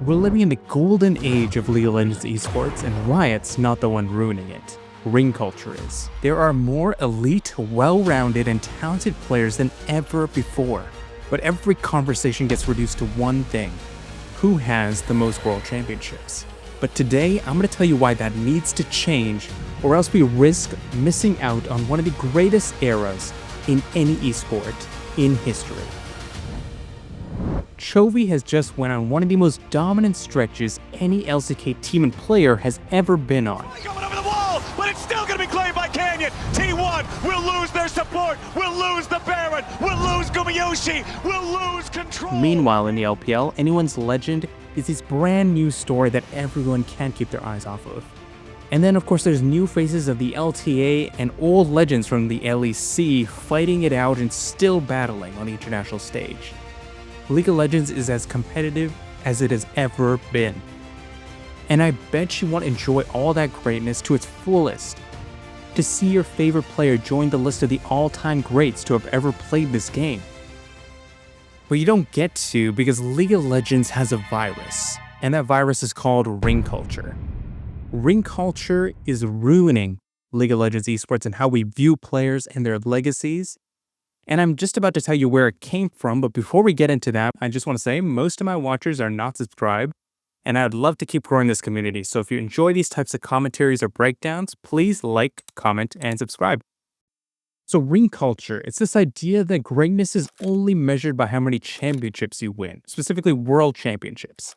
We're living in the golden age of League of Legends esports, and Riot's not the one ruining it. Ring culture is. There are more elite, well-rounded, and talented players than ever before. But every conversation gets reduced to one thing: who has the most world championships? But today, I'm going to tell you why that needs to change, or else we risk missing out on one of the greatest eras in any esport in history. Chovy has just went on one of the most dominant stretches any LCK team and player has ever been on. Going over the wall, but it's still going to be claimed by Canyon. T1 will lose their support, will lose the Baron, will lose Gumiyoshi, will lose control. Meanwhile, in the LPL, anyone's legend is this brand new story that everyone can't keep their eyes off of. And then, of course, there's new faces of the LTA and old legends from the LEC fighting it out and still battling on the international stage. League of Legends is as competitive as it has ever been. And I bet you want to enjoy all that greatness to its fullest. To see your favorite player join the list of the all-time greats to have ever played this game. But you don't get to because League of Legends has a virus, and that virus is called ring culture. Ring culture is ruining League of Legends esports and how we view players and their legacies. And I'm just about to tell you where it came from, but before we get into that, I just want to say most of my watchers are not subscribed, and I'd love to keep growing this community. So if you enjoy these types of commentaries or breakdowns, please like, comment, and subscribe. So ring culture, it's this idea that greatness is only measured by how many championships you win, specifically world championships.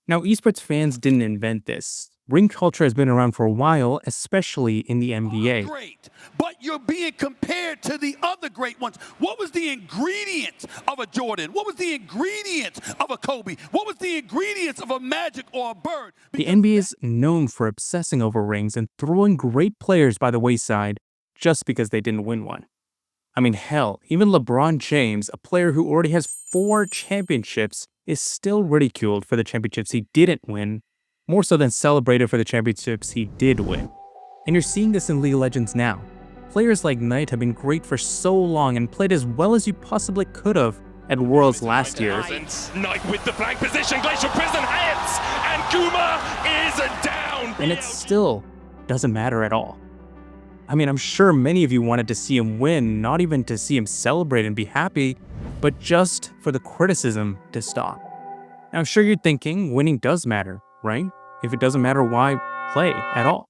Now, esports fans didn't invent this. Ring culture has been around for a while, especially in the NBA. Great, but you're being compared to the other great ones. What was the ingredients of a Jordan? What was the ingredients of a Kobe? What was the ingredients of a Magic or a Bird? The NBA is known for obsessing over rings and throwing great players by the wayside just because they didn't win one. I mean, hell, even LeBron James, a player who already has 4 championships, is still ridiculed for the championships he didn't win, more so than celebrated for the championships he did win. And you're seeing this in League of Legends now. Players like Knight have been great for so long and played as well as you possibly could have at Worlds last year. Knight with the flank position, Glacial Prison hits, and Guma is down. And it still doesn't matter at all. I mean, I'm sure many of you wanted to see him win, not even to see him celebrate and be happy, but just for the criticism to stop. Now, I'm sure you're thinking winning does matter, right? If it doesn't matter, why play at all?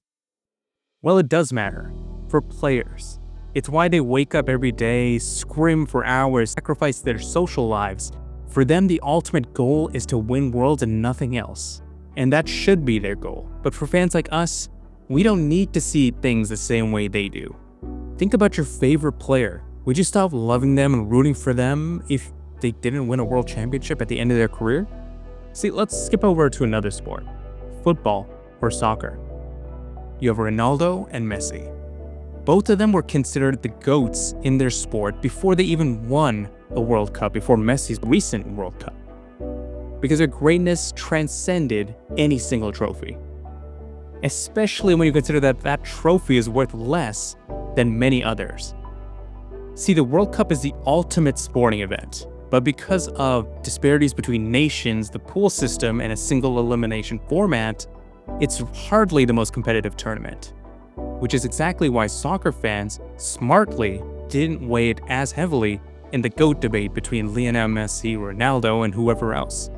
Well, it does matter for players. It's why they wake up every day, scrim for hours, sacrifice their social lives. For them, the ultimate goal is to win worlds and nothing else. And that should be their goal. But for fans like us, we don't need to see things the same way they do. Think about your favorite player. Would you stop loving them and rooting for them if they didn't win a world championship at the end of their career? See, let's skip over to another sport, football or soccer. You have Ronaldo and Messi. Both of them were considered the GOATs in their sport before they even won a World Cup, before Messi's recent World Cup, because their greatness transcended any single trophy. Especially when you consider that that trophy is worth less than many others. See, the World Cup is the ultimate sporting event, but because of disparities between nations, the pool system, and a single elimination format, it's hardly the most competitive tournament. Which is exactly why soccer fans smartly didn't weigh it as heavily in the GOAT debate between Lionel Messi, Ronaldo, and whoever else.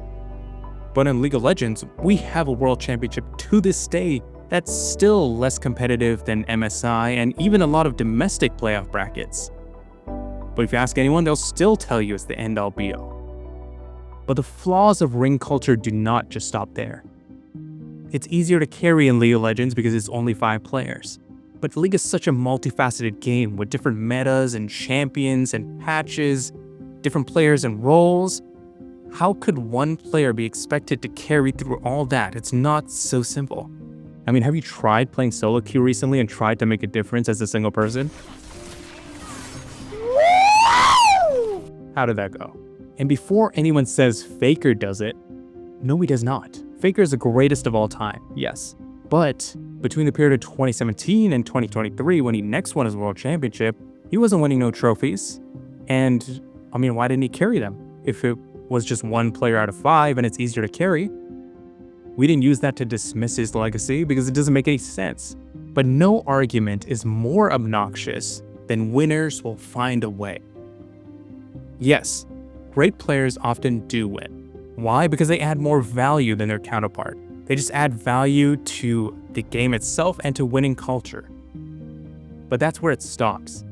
But in League of Legends, we have a world championship to this day that's still less competitive than MSI and even a lot of domestic playoff brackets. But if you ask anyone, they'll still tell you it's the end-all be-all. But the flaws of ring culture do not just stop there. It's easier to carry in League of Legends because it's only 5 players. But League is such a multifaceted game with different metas and champions and patches, different players and roles. How could one player be expected to carry through all that? It's not so simple. I mean, have you tried playing solo queue recently and tried to make a difference as a single person? How did that go? And before anyone says Faker does it, no, he does not. Faker is the greatest of all time, yes. But between the period of 2017 and 2023, when he next won his world championship, he wasn't winning no trophies. And I mean, why didn't he carry them if it was just one player out of 5 and it's easier to carry. We didn't use that to dismiss his legacy because it doesn't make any sense. But no argument is more obnoxious than winners will find a way. Yes, great players often do win. Why? Because they add more value than their counterpart. They just add value to the game itself and to winning culture. But that's where it stops.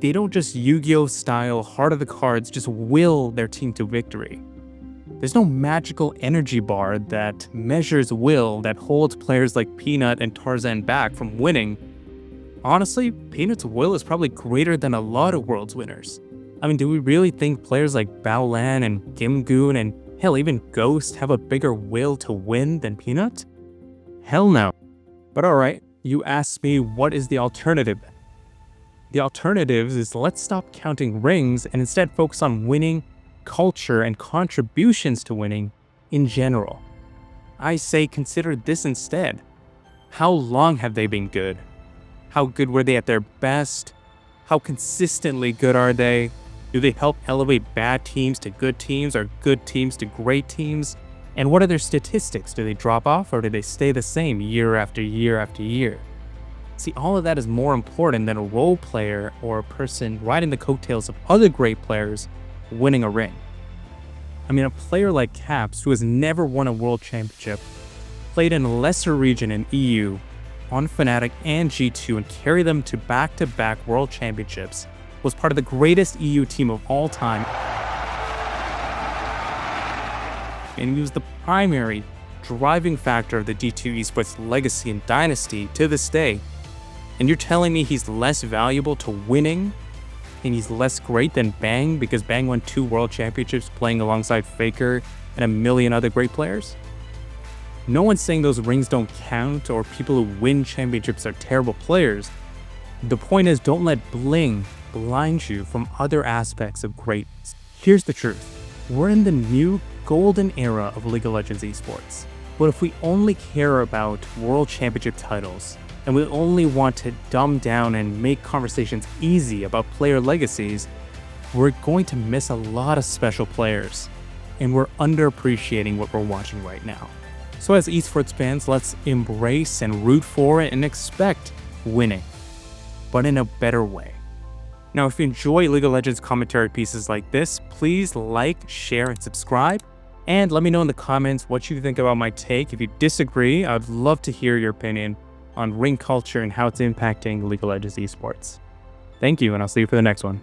They don't just Yu-Gi-Oh style heart of the cards just will their team to victory. There's no magical energy bar that measures will that holds players like Peanut and Tarzan back from winning. Honestly, Peanut's will is probably greater than a lot of Worlds winners. I mean, do we really think players like Baolan and Gimgoon and hell, even Ghost have a bigger will to win than Peanut? Hell no. But alright, you asked me what is the alternative? The alternative is let's stop counting rings and instead focus on winning, culture, and contributions to winning in general. I say consider this instead. How long have they been good? How good were they at their best? How consistently good are they? Do they help elevate bad teams to good teams or good teams to great teams? And what are their statistics? Do they drop off or do they stay the same year after year after year? See, all of that is more important than a role player or a person riding the coattails of other great players winning a ring. I mean, a player like Caps, who has never won a world championship, played in a lesser region in EU, on Fnatic and G2 and carried them to back-to-back world championships, was part of the greatest EU team of all time. And he was the primary driving factor of the D2 esports legacy and dynasty to this day. And you're telling me he's less valuable to winning and he's less great than Bang because Bang won 2 world championships playing alongside Faker and a million other great players? No one's saying those rings don't count or people who win championships are terrible players. The point is, don't let bling blind you from other aspects of greatness. Here's the truth. We're in the new golden era of League of Legends esports. But if we only care about world championship titles, and we only want to dumb down and make conversations easy about player legacies, we're going to miss a lot of special players. And we're underappreciating what we're watching right now. So as esports fans, let's embrace and root for it and expect winning, but in a better way. Now, if you enjoy League of Legends commentary pieces like this, please like, share, and subscribe. And let me know in the comments what you think about my take. If you disagree, I'd love to hear your opinion on ring culture and how it's impacting League of Legends esports. Thank you, and I'll see you for the next one.